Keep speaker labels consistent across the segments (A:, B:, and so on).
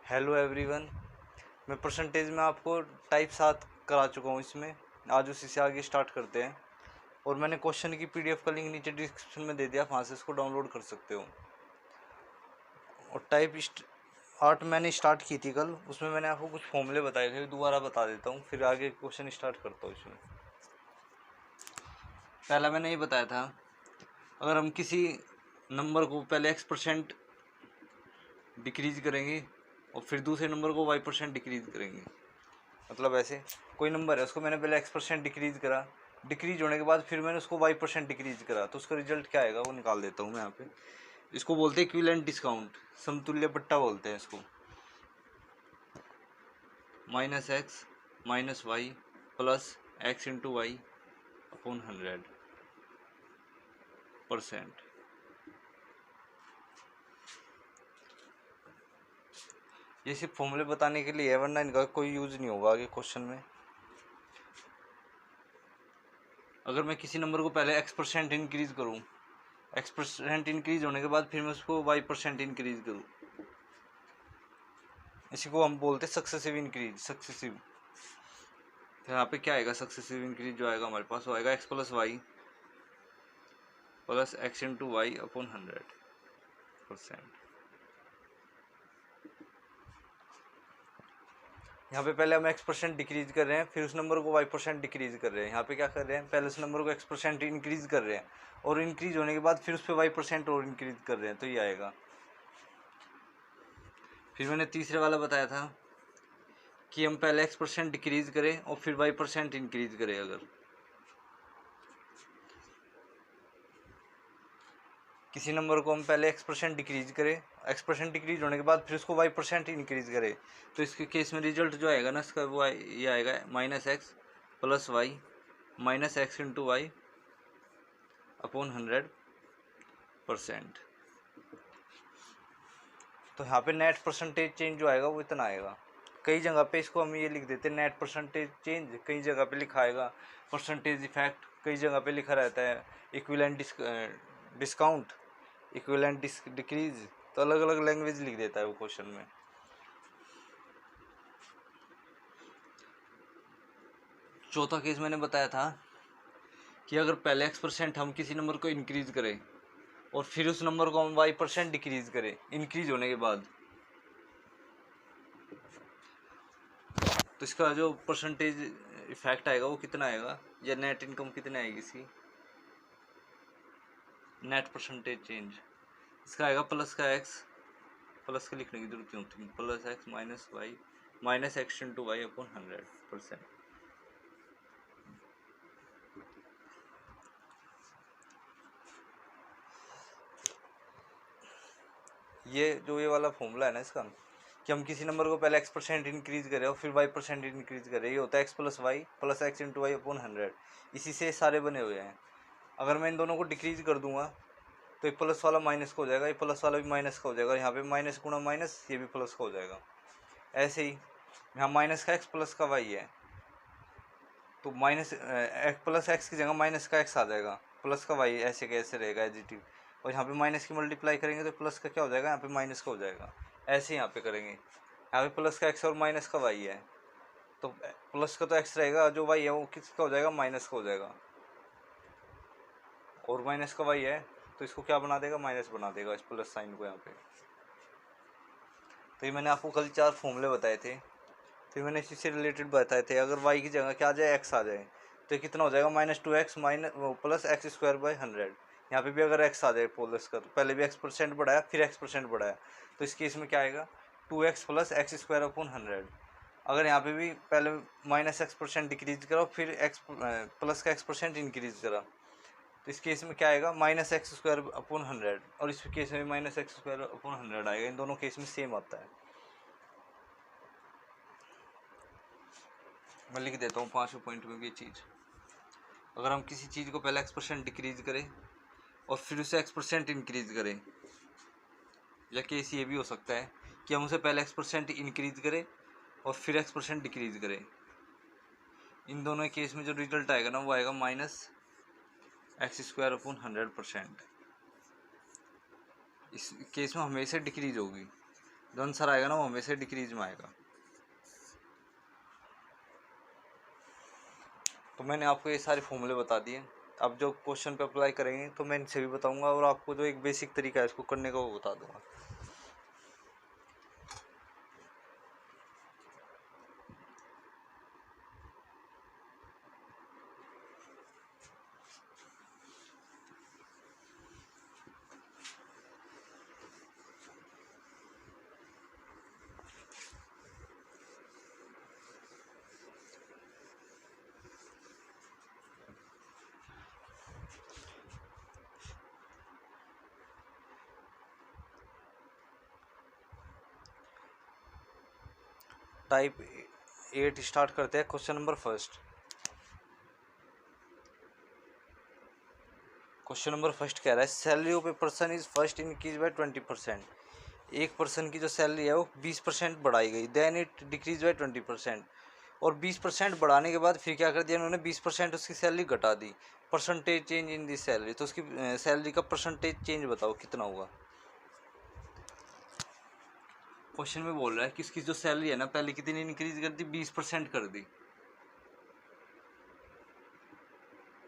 A: Hello everyone. मैं percentage में आपको टाइप 7 करा चुका हूँ। इसमें आज उसी से आगे स्टार्ट करते हैं। और मैंने क्वेश्चन की पीडीएफ का लिंक नीचे डिस्क्रिप्शन में दे दिया, वहाँ से इसको डाउनलोड कर सकते हो। और टाइप 8 मैंने स्टार्ट की थी कल, उसमें मैंने आपको कुछ फॉर्मूले बताए थे, दोबारा बता देता हूँ, फिर आगे क्वेश्चन स्टार्ट करता हूँ। इसमें पहला मैंने ये बताया था, अगर हम किसी नंबर को पहले x% डिक्रीज करेंगे और फिर दूसरे नंबर को y% डिक्रीज करेंगे। मतलब ऐसे कोई नंबर है, उसको मैंने पहले x% डिक्रीज करा, डिक्रीज होने के बाद फिर मैंने उसको y% डिक्रीज करा, तो उसका रिजल्ट क्या आएगा वो निकाल देता हूँ मैं यहाँ पे। इसको बोलते हैं इक्विवेलेंट डिस्काउंट, समतुल्य पट्टा बोलते हैं इसको। -x - y plus x × y upon 100%। ये सिर्फ फॉर्मूले बताने के लिए है, वरना इनका कोई यूज़ नहीं होगा आगे क्वेश्चन में। अगर मैं किसी नंबर को पहले x% इंक्रीज करूँ, x% इंक्रीज होने के बाद फिर मैं उसको y% इंक्रीज करूँ, इसी को हम बोलते हैं सक्सेसिव इंक्रीज। सक्सेसिव, तो यहाँ पे क्या आएगा, सक्सेसिव इंक्रीज जो आएगा हमारे पास वो आएगा x + y plus x × y upon 100%। यहाँ पे पहले हम x% डिक्रीज कर रहे हैं, फिर उस नंबर को y% डिक्रीज कर रहे हैं। यहाँ पे क्या कर रहे हैं, पहले उस नंबर को x% इंक्रीज कर रहे हैं और इंक्रीज होने के बाद फिर उस पर y% और इंक्रीज कर रहे हैं, तो ये आएगा। फिर मैंने तीसरे वाला बताया था कि हम पहले x% डिक्रीज करें और फिर y% इंक्रीज करें। अगर किसी नंबर को हम पहले x% डिक्रीज करें, x% डिक्रीज होने के बाद फिर उसको y% इंक्रीज करें, तो इसके केस में रिजल्ट जो आएगा ना इसका, वो ये आएगा -x + y -x × y upon 100%। तो यहाँ पे नेट परसेंटेज चेंज जो आएगा वो इतना आएगा। कई जगह पे इसको हम ये लिख देते हैं नेट परसेंटेज चेंज, कई जगह पे लिखा आएगा परसेंटेज इफेक्ट, कई जगह पे लिखा रहता है इक्विवेलेंट डिस्काउंट, इक्विवेलेंट डिक्रीज, तो अलग अलग लैंग्वेज लिख देता है वो क्वेश्चन में। चौथा केस मैंने बताया था कि अगर पहले x% हम किसी नंबर को इंक्रीज करें और फिर उस नंबर को हम y% डिक्रीज करें इंक्रीज होने के बाद, तो इसका जो परसेंटेज इफेक्ट आएगा वो कितना आएगा, या नेट इनकम कितनी आएगी इसकी, नेट परसेंटेज चेंज, इसका आएगा प्लस का x, प्लस के लिखने की जरूरत नहीं होती, plus x - y -x × y upon 100%। ये वाला फॉर्मूला है ना इसका, कि हम किसी नंबर को पहले x% इंक्रीज करें और फिर y% इंक्रीज करें, ये होता है x + y plus x × y upon 100। इसी से सारे बने हुए हैं। अगर मैं इन दोनों को डिक्रीज कर दूंगा तो ये प्लस वाला माइनस का हो जाएगा, ये प्लस वाला भी माइनस का हो जाएगा, यहाँ पे माइनस गुणा माइनस, ये भी प्लस का हो जाएगा। ऐसे ही यहाँ माइनस का x प्लस का y है, तो प्लस x की जगह माइनस का x आ जाएगा, प्लस का y ऐसे कैसे रहेगा एडिटिव, और यहाँ पे माइनस की मल्टीप्लाई करेंगे तो प्लस का क्या हो जाएगा, यहाँ पे माइनस का हो जाएगा। ऐसे यहाँ पे करेंगे, यहाँ पे प्लस का x और माइनस का y है, तो प्लस का तो x रहेगा, जो y है वो किसका हो जाएगा, माइनस का हो जाएगा, और माइनस का y है तो इसको क्या बना देगा, माइनस बना देगा इस प्लस साइन को यहाँ पे। तो ये मैंने आपको कल 4 फॉर्मूले बताए थे, फिर मैंने इसी से रिलेटेड बताए थे। अगर y की जगह क्या आ जाए, x आ जाए, तो कितना हो जाएगा, -2x प्लस x² / 100। यहाँ पे भी अगर x आ जाए प्लस का, तो पहले भी x% बढ़ाया फिर x% बढ़ाया, तो इस केस में क्या आएगा, 2x प्लस x² अपॉन 100। अगर यहाँ पे भी पहले -x% डिक्रीज करा फिर x प्लस का x% इंक्रीज करा, तो इस केस में क्या आएगा, -x² अपॉन 100, और इस केस में -x² अपॉन 100 आएगा। इन दोनों केस में सेम आता है। मैं लिख देता हूँ 5वें पॉइंट में भी ये चीज़। अगर हम किसी चीज़ को पहले x% डिक्रीज करें और फिर उसे x% इंक्रीज करें, या केस ये भी हो सकता है कि हम उसे पहले x% इंक्रीज करें और फिर x% डिक्रीज करें, इन दोनों केस में जो रिजल्ट आएगा ना वो आएगा -x² अपॉन 100%। इस केस में हमेशा डिक्रीज होगी। जो आंसर आएगा ना वो हमेशा डिक्रीज में आएगा। तो मैंने आपको ये सारे फॉर्मूले बता दिए। अब जो क्वेश्चन पे अप्लाई करेंगे तो मैं इनसे भी बताऊंगा और आपको जो एक बेसिक तरीका है इसको करने का वो बता दूंगा। टाइप 8 स्टार्ट करते हैं। Question number first. Question number first कह रहा है salary of a person is first increase by 20%। एक पर्सन की जो सैलरी है वो 20% बढ़ाई गई, देन इट डिक्रीज बाय 20%। और 20% बढ़ाने के बाद फिर क्या कर दिया उन्होंने, 20% उसकी सैलरी घटा दी। Percentage change in the salary, तो उसकी सैलरी का परसेंटेज चेंज बताओ कितना होगा। क्वेश्चन में बोल रहा है कि इसकी जो सैलरी है ना पहले कितनी इंक्रीज कर दी, 20% कर दी,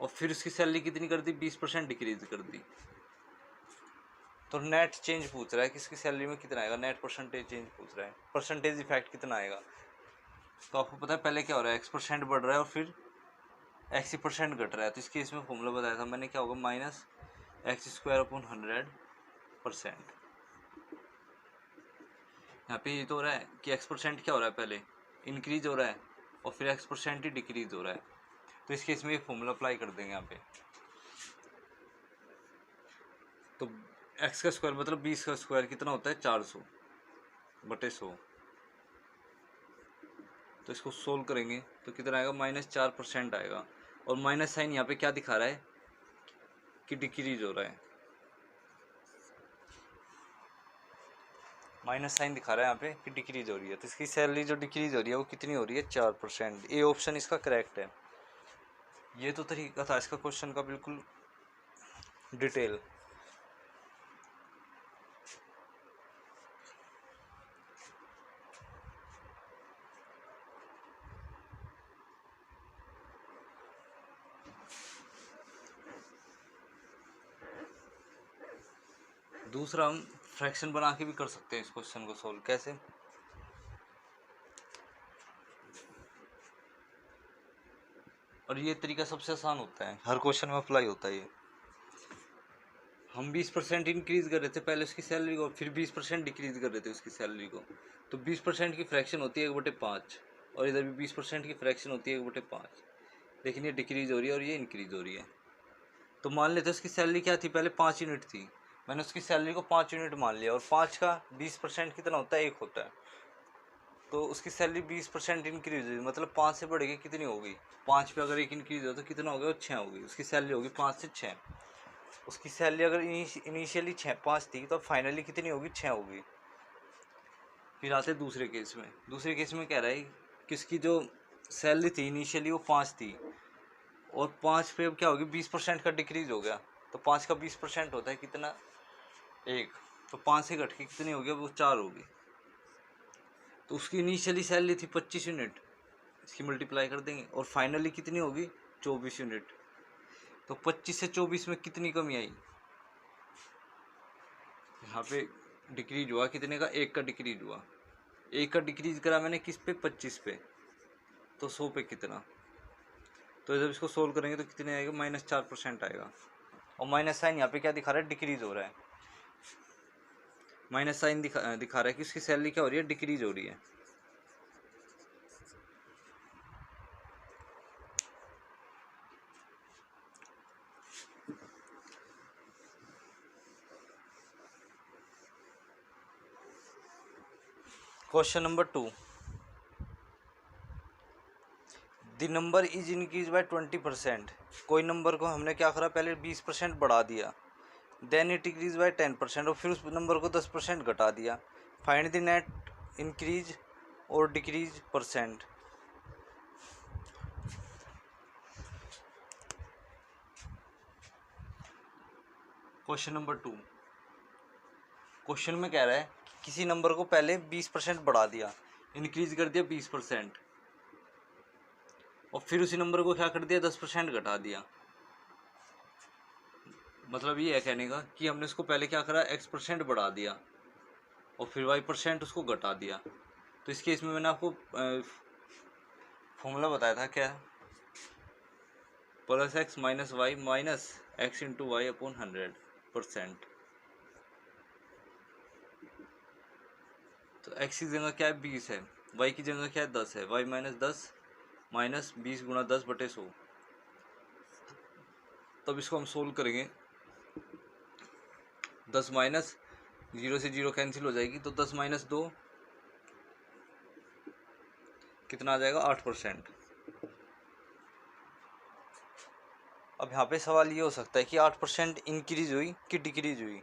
A: और फिर उसकी सैलरी कितनी कर दी, 20% डिक्रीज कर दी। तो नेट चेंज पूछ रहा है कि इसकी सैलरी में कितना आएगा, नेट परसेंटेज चेंज पूछ रहा है, परसेंटेज इफेक्ट कितना आएगा। तो आपको पता है पहले क्या हो रहा है, x% बढ़ रहा है और फिर x% घट रहा है। तो इसके इसमें फॉर्मूला बताया था मैंने, क्या होगा, -x²/100%। यहाँ पे ये तो हो रहा है कि x% क्या हो रहा है, पहले इंक्रीज हो रहा है और फिर x% ही डिक्रीज हो रहा है। तो इस केस में ये फॉर्मूला अप्लाई कर देंगे यहाँ पे। तो x का स्क्वायर मतलब 20 का स्क्वायर कितना होता है, 400/100। तो इसको सोल्व करेंगे तो कितना आएगा, -4% आएगा। और माइनस साइन यहाँ पे क्या दिखा रहा है कि डिक्रीज हो रहा है, माइनस साइन दिखा रहा है यहाँ पे कि डिक्रीज हो रही है। तो इसकी सैलरी जो डिक्रीज हो रही है वो कितनी हो रही है, 4%। ए ऑप्शन इसका करेक्ट है। ये तो तरीका था इसका क्वेश्चन का बिल्कुल डिटेल। दूसरा हम फ्रैक्शन बना के भी कर सकते हैं इस क्वेश्चन को सोल्व। कैसे, और ये तरीका सबसे आसान होता है, हर क्वेश्चन में अप्लाई होता है ये। हम 20% इंक्रीज कर रहे थे पहले उसकी सैलरी को, फिर 20% डिक्रीज कर रहे थे उसकी सैलरी को। तो 20% की फ्रैक्शन होती है 1/5, और इधर भी 20% की फ्रैक्शन होती है 1/5। लेकिन ये डिक्रीज हो रही है और ये इंक्रीज हो रही है। तो मान लेते उसकी सैलरी क्या थी, पहले 5 यूनिट थी, मैंने उसकी सैलरी को 5 यूनिट मान लिया, और 5 का 20% कितना होता है, 1 होता है। तो उसकी सैलरी 20% इंक्रीज हुई, मतलब 5 से बढ़ के कितनी होगी, 5 पे अगर 1 इंक्रीज हो तो कितना हो गया, 6 होगी। उसकी सैलरी होगी 5 से 6। उसकी सैलरी अगर इनिशियली 5 थी तो फाइनली कितनी होगी, 6 होगी। फिर आते दूसरे केस में। दूसरे केस में कह रहा है कि उसकी जो सैलरी थी इनिशियली वो 5 थी, और 5 पे अब क्या होगी, 20% का डिक्रीज हो गया। तो 5 का 20% होता है कितना, 1। तो 5 से घट के कितनी हो गया, वो 4 होगी। तो उसकी इनिशियली सैलरी थी 25 यूनिट, इसकी मल्टीप्लाई कर देंगे, और फाइनली कितनी होगी, 24 यूनिट। तो 25 से 24 में कितनी कमी आई, यहाँ पे डिक्रीज हुआ कितने का, 1 का डिक्रीज हुआ। 1 का डिक्रीज करा मैंने किस पे, 25 पे, तो 100 पे कितना। तो जब इसको सोल्व करेंगे तो कितने आएगा, -4% आएगा। और माइनस साइन यहाँ पे क्या दिखा रहा है, डिक्रीज हो रहा है। माइनस साइन दिखा रहा है कि उसकी सैलरी क्या हो रही है, डिक्रीज हो रही है। Question number 2, the number is increase by 20%। कोई नंबर को हमने क्या करा, पहले 20% बढ़ा दिया, देन इट इंक्रीज बाय 10%, और फिर उस नंबर को 10% घटा दिया। फाइंड द नेट इंक्रीज और decrease percent. Question number 2, question में कह रहा है किसी नंबर को पहले 20% बढ़ा दिया, इंक्रीज कर दिया 20%, और फिर उसी नंबर को क्या कर दिया 10% घटा दिया। मतलब ये है कहने का कि हमने उसको पहले क्या करा, x% बढ़ा दिया और फिर y% उसको घटा दिया। तो इस केस में मैंने आपको फॉर्मूला बताया था क्या, plus x minus y minus x into y upon 100%। तो x की जगह क्या है 20 है, y की जगह क्या है 10 है, y माइनस 10 माइनस 20 गुणा 10/100। तब इसको हम सोल्व करेंगे, 10 माइनस 0 से 0 कैंसिल हो जाएगी, तो 10 माइनस 2 कितना आ जाएगा 8%। अब यहाँ पे सवाल ये हो सकता है कि 8% इंक्रीज हुई कि डिक्रीज हुई।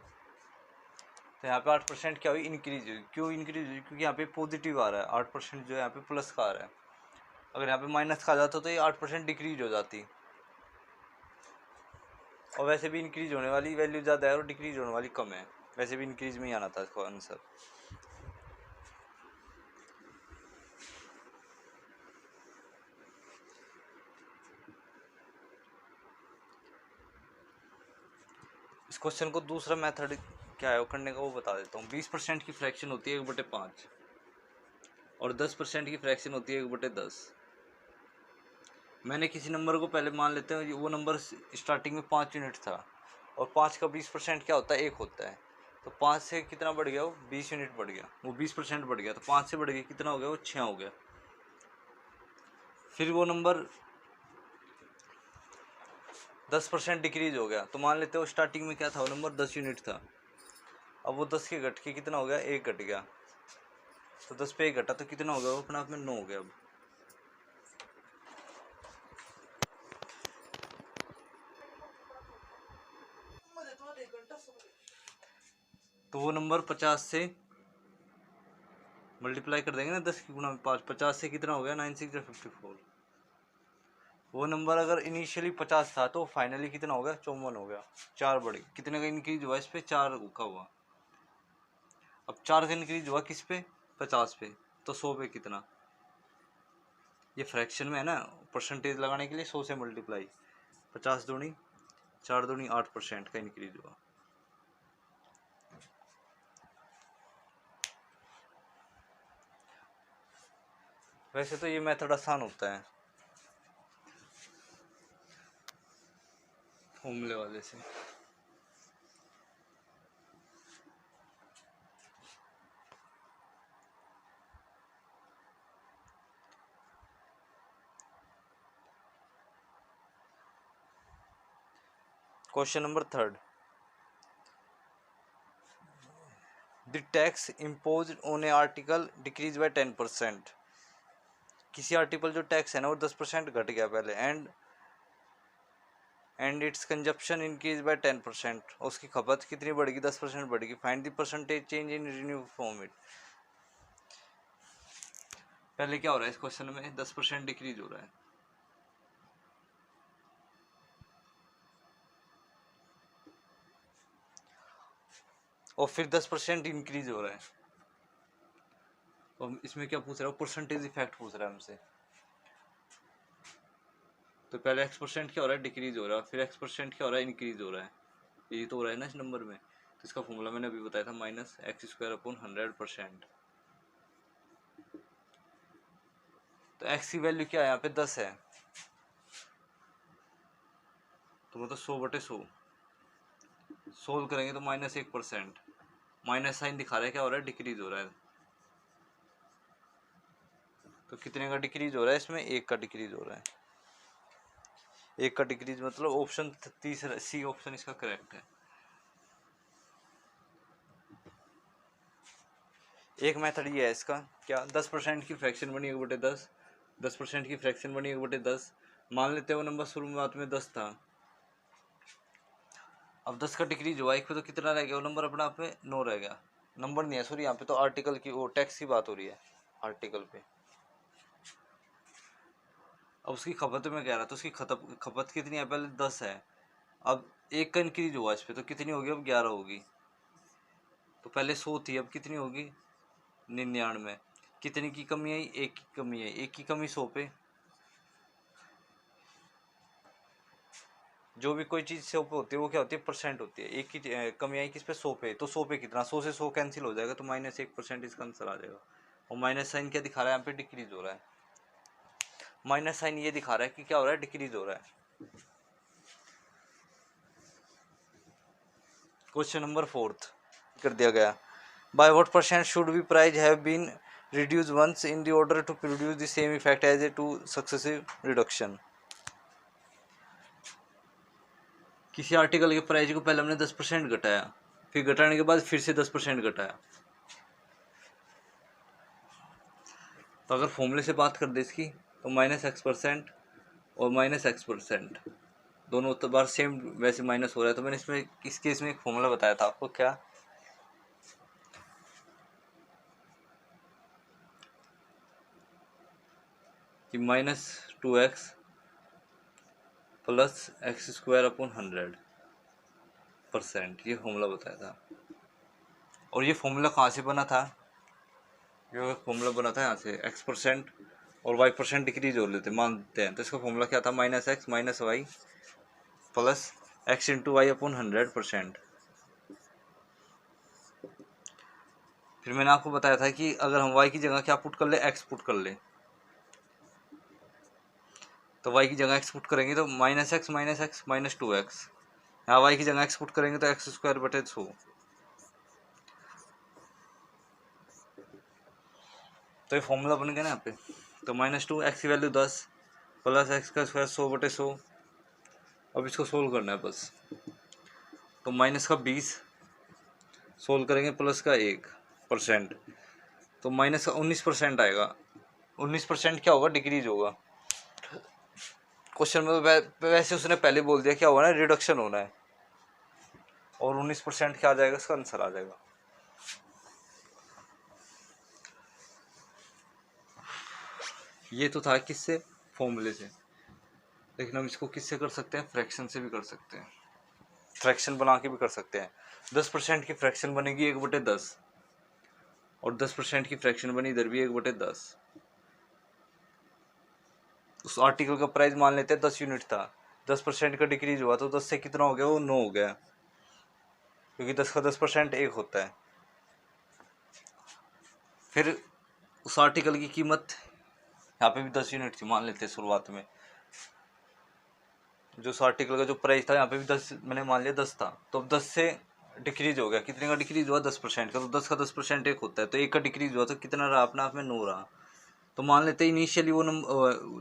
A: तो यहाँ पे 8% क्या हुई, इंक्रीज हुई। क्यों इंक्रीज हुई, क्योंकि यहाँ पे पॉजिटिव आ रहा है, 8% जो है यहाँ पे प्लस का आ रहा है। अगर यहाँ पे माइनस का आ जाता तो ये 8% डिक्रीज हो जाती। और वैसे भी इंक्रीज होने वाली वैल्यू ज़्यादा है और डिक्रीज होने वाली कम है, वैसे भी इंक्रीज में ही आना था इसका आंसर। इस क्वेश्चन को दूसरा मेथड क्या है वो करने का वो बता देता हूँ। 20% की फ्रैक्शन होती है 1/5 और 10% की फ्रैक्शन होती है 1/10। मैंने किसी नंबर को पहले मान लेते हैं वो नंबर स्टार्टिंग में 5 यूनिट था और 5 का 20% क्या होता है, 1 होता है। तो 5 से कितना बढ़ गया, वो 20 यूनिट बढ़ गया, वो 20% बढ़ गया। तो 5 से बढ़ गया कितना हो गया, वो 6 हो गया। फिर वो नंबर 10% डिक्रीज हो गया। तो मान लेते हो स्टार्टिंग में क्या था, वो नंबर 10 यूनिट था। अब वो 10 के घट के कितना हो गया, 1 घट गया। तो 10 पे 1 घटा तो कितना हो गया, वो अपने आप में 9 हो गया। अब तो वो नंबर 50 से मल्टीप्लाई कर देंगे ना, 10 की गुणा में 5, 50 से कितना हो गया 9 6 54। वो नंबर अगर इनिशियली 50 था तो फाइनली कितना हो गया, 54 हो गया। 4 बढ़ गया। कितने का इंक्रीज हुआ इस पे, 4 का हुआ। अब 4 का इंक्रीज हुआ किस पे, 50 पे। तो 100 पे कितना, ये फ्रैक्शन में है ना, परसेंटेज लगाने के लिए 100 से मल्टीप्लाई। 50 दूनी 4 दूनी 8% का इंक्रीज हुआ। वैसे तो ये मेथड आसान होता है फॉर्मूले वाले से। Question number 3, the tax imposed on A article decrease by 10%। किसी आर्टिकल जो टैक्स है ना वो 10% घट गया पहले, and it's consumption increase by 10%। उसकी खपत कितनी बढ़ेगी, 10% बढ़ेगी। Find the percentage change in renew format. पहले क्या हो रहा है इस क्वेश्चन में, 10% डिक्रीज हो रहा है, और फिर 10% इंक्रीज हो रहा है। और इसमें क्या पूछ रहा है, परसेंटेज इफेक्ट पूछ रहा है हमसे। तो पहले x% क्या हो रहा है, डिक्रीज हो रहा है, फिर x% क्या हो रहा है, इंक्रीज हो रहा है। यही तो हो रहा है ना इस नंबर में। तो इसका फॉर्मूला मैंने अभी बताया था, -x²/100%। तो x की वैल्यू क्या है, यहाँ पे 10 है, तो मतलब 100/100 सोल्व करेंगे तो -1%। माइनस साइन दिखा रहा है, क्या हो रहा है, डिक्रीज हो रहा है। तो कितने का डिक्रीज हो रहा है इसमें, 1 का डिक्रीज हो रहा है। 1 का डिक्रीज मतलब ऑप्शन तीसरा, सी ऑप्शन इसका करेक्ट है। एक मेथड ये है इसका, क्या 10% की फ्रैक्शन बनी 1/10, 10% की फ्रैक्शन बनी 1/10। मान लेते हो नंबर शुरुआत में 10 था, अब 10 का डिक्रीज हुआ 1 पे, तो कितना रह गया वो नंबर, अपने आप में 9 रह गया। नंबर नहीं है सॉरी, यहाँ पे तो आर्टिकल की वो टैक्स की बात हो रही है, आर्टिकल पे। अब उसकी खपत में कह रहा था, उसकी खपत कितनी है, पहले 10 है, अब 1 का इंक्रीज हुआ इस पर, तो कितनी होगी अब 11 होगी। तो पहले 100 थी, अब कितनी होगी 99। कितने की कमी आई, 1 की कमी आई, 1 की कमी 100 पे। जो भी कोई चीज़ 100 पे होती है वो क्या होती है, परसेंट होती है। 1 की कमी आई किस पे, 100 पे, तो 100 पे कितना, 100 से 100 कैंसिल हो जाएगा, तो -1% इसका आंसर आ जाएगा। और माइनस साइन क्या दिखा रहा है यहाँ पे, डिक्रीज हो रहा है। माइनस साइन ये दिखा रहा है कि क्या हो रहा है, डिक्रीज हो रहा है। क्वेश्चन नंबर 4 कर दिया गया, by what percent should be price have been reduce once in the order to produce the same effect as a two successive reduction. किसी आर्टिकल के प्राइस को पहले हमने 10% घटाया, फिर घटाने के बाद फिर से 10% घटाया। तो अगर फॉर्मूले से बात कर दे इसकी, तो -X% और -X% दोनों तो बार सेम वैसे माइनस हो रहा है। तो मैंने इसमें इस केस में एक फॉर्मूला बताया था आपको, क्या, कि -2x + x² / 100%, ये फॉर्मूला बताया था। और ये फॉर्मूला कहाँ से बना था, ये फॉर्मूला बना था यहाँ से, X% और Y% डिक्रीज हो लेते मानते हैं, तो इसका फॉर्मूला क्या था, -x - y + x × y/100%। फिर मैंने आपको बताया था कि अगर हम y की जगह क्या पुट कर ले, x पुट कर ले, तो y की जगह x पुट करेंगे तो -x - x -2x, यहाँ y की जगह x पुट करेंगे तो x²/100। तो ये फॉर्मूला बन गया ना यहाँ पे। तो -2, x की वैल्यू 10 + x² 100/100। अब इसको सोल्व करना है बस। तो -20 सोल्व करेंगे, +1%, तो -19% आएगा। 19% क्या होगा, डिक्रीज होगा। क्वेश्चन में वैसे उसने पहले बोल दिया क्या होगा ना, रिडक्शन होना है, और 19% क्या आ जाएगा, इसका आंसर आ जाएगा। ये तो था किससे, फॉर्मूले से, लेकिन हम इसको किससे कर सकते हैं, फ्रैक्शन से भी कर सकते हैं, फ्रैक्शन बना के भी कर सकते हैं। 10% की फ्रैक्शन बनेगी 1/10, और 10% की फ्रैक्शन बनी इधर भी 1/10। उस आर्टिकल का प्राइस मान लेते हैं 10 यूनिट था, 10% का डिक्रीज हुआ तो 10 से कितना हो गया, वो 9 हो गया, क्योंकि 10 का 10% 1 होता है। फिर उस आर्टिकल की कीमत यहाँ पे भी 10 यूनिट थी मान लेते हैं शुरुआत में, जो उस आर्टिकल का जो प्राइस था यहाँ पे भी 10 मैंने मान लिया 10 था, तो अब 10 से डिक्रीज हो गया, कितने का डिक्रीज हुआ, 10% का, तो 10 का 10% 1 होता है, तो 1 का डिक्रीज हुआ तो कितना रहा, अपने आप में 9 रहा। तो मान लेते हैं इनिशियली वो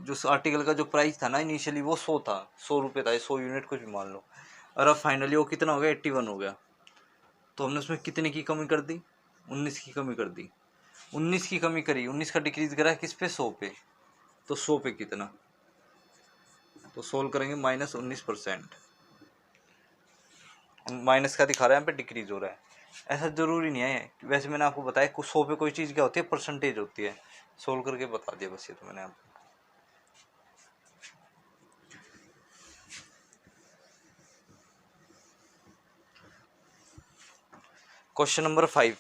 A: जो आर्टिकल का जो प्राइस था ना इनिशियली वो 100 था, 100 रुपये था, 100 यूनिट कुछ भी मान लो, और अब फाइनली वो कितना हो गया, 81 हो गया। तो हमने उसमें कितने की कमी कर दी, 19 की कमी कर दी, 19 की कमी करी, 19 का डिक्रीज करा किस पे, 100 पे, तो 100 पे कितना, तो सोल्व करेंगे -19%, माइनस का दिखा रहा है यहाँ पे, डिक्रीज हो रहा है। ऐसा जरूरी नहीं है, वैसे मैंने आपको बताया 100 पे कोई चीज़ क्या होती है, परसेंटेज होती है, सोल्व करके बता दिया बस, ये तो मैंने आपको। Question number 5,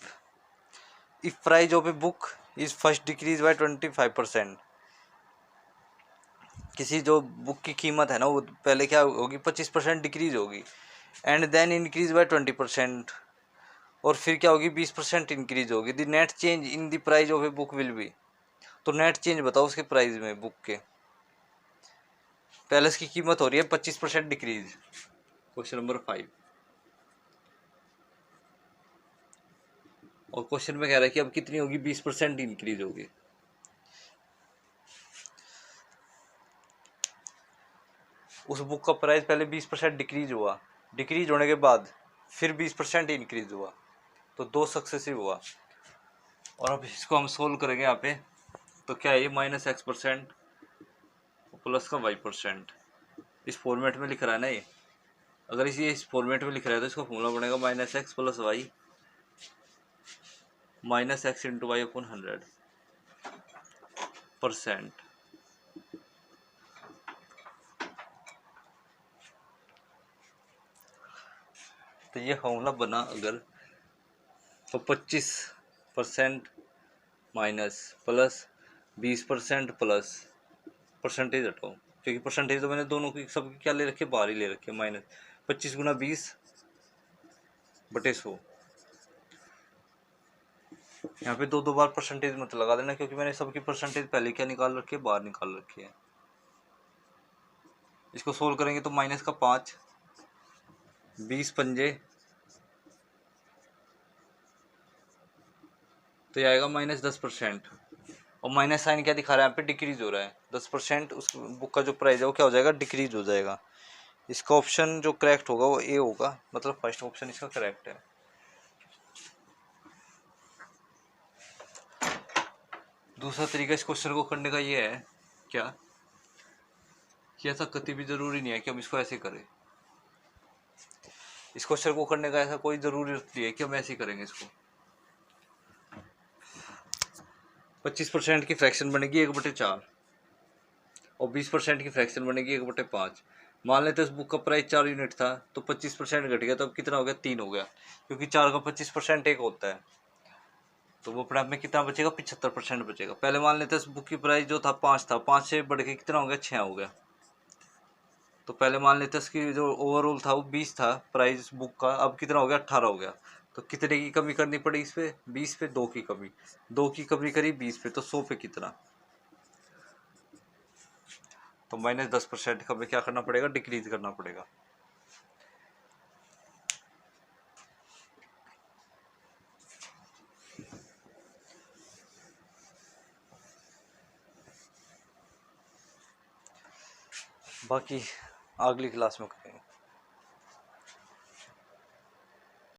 A: if price of a book is first decrease by 25%, किसी जो बुक की कीमत है ना वो पहले क्या होगी, 25% डिक्रीज होगी, एंड देन इंक्रीज बाय 20%, और फिर क्या होगी, 20% इंक्रीज होगी, the net change in the price of a book will be. तो नेट चेंज बताओ उसके प्राइस में बुक के, पहले इसकी कीमत हो रही है 25% डिक्रीज। क्वेश्चन नंबर 5, और क्वेश्चन में कह रहा है कि अब कितनी होगी, 20% इंक्रीज होगी। उस बुक का प्राइस पहले 20% डिक्रीज हुआ, डिक्रीज होने के बाद फिर 20% इंक्रीज हुआ, तो 2 सक्सेसिव हुआ। और अब इसको हम सोल्व करेंगे यहाँ पे, तो क्या है ये, -X% प्लस का Y%, इस फॉर्मेट में लिख रहा है ना ये, अगर इस फॉर्मेट में लिख रहा है तो इसका फॉर्मूला बनेगा -X + y - x × y/100%। तो ये फॉर्मूला बना अगर, तो 25% माइनस प्लस 20% प्लस परसेंटेज हटाओ, क्योंकि परसेंटेज तो मैंने दोनों की सबकी क्या ले रखी है, बाहर ही ले रखी है। माइनस 25 गुना 20/100। यहाँ पे दो बार परसेंटेज मत लगा देना, क्योंकि मैंने सबकी परसेंटेज पहले क्या निकाल रखी है, बाहर निकाल रखी है। इसको सोल्व करेंगे तो माइनस का 5, 20 पंजे तो ये आएगा -10%। और माइनस साइन क्या दिखा रहा है यहाँ पे, डिक्रीज हो रहा है 10%। उस बुक का जो प्राइस है वो क्या हो जाएगा, डिक्रीज हो जाएगा। इसका ऑप्शन जो करेक्ट होगा वो ए होगा, मतलब फर्स्ट ऑप्शन इसका करेक्ट है। दूसरा तरीका इस क्वेश्चन को करने का ये है क्या, कि ऐसा कभी भी जरूरी नहीं है कि हम इसको ऐसे करें। इस क्वेश्चन को करने का ऐसा कोई जरूरत नहीं है कि हम ऐसे करेंगे इसको। 25% की फ्रैक्शन बनेगी 1/4 और 20% की फ्रैक्शन बनेगी 1/5। मान लेते इस बुक का प्राइस 4 यूनिट था, तो 25% घट गया, तो अब कितना हो गया, 3 हो गया, क्योंकि 4 का 25% 1 होता है। तो वो अपने आप में कितना बचेगा, 75% बचेगा। पहले मान लेते इस बुक की प्राइस जो था 5 था, 5 से बढ़ के कितना हो गया, 6 हो गया। तो पहले मान लेते इसकी जो ओवरऑल था वो 20 था प्राइस बुक का, अब कितना हो गया, 18 हो गया। तो कितने की कमी करनी पड़ी इस पे, 20 पे 2 की कमी, 2 की कमी करी 20 पे, तो 100 पे कितना, तो -10% का हमें क्या करना पड़ेगा, डिक्रीज करना पड़ेगा। बाकी अगली क्लास में करेंगे।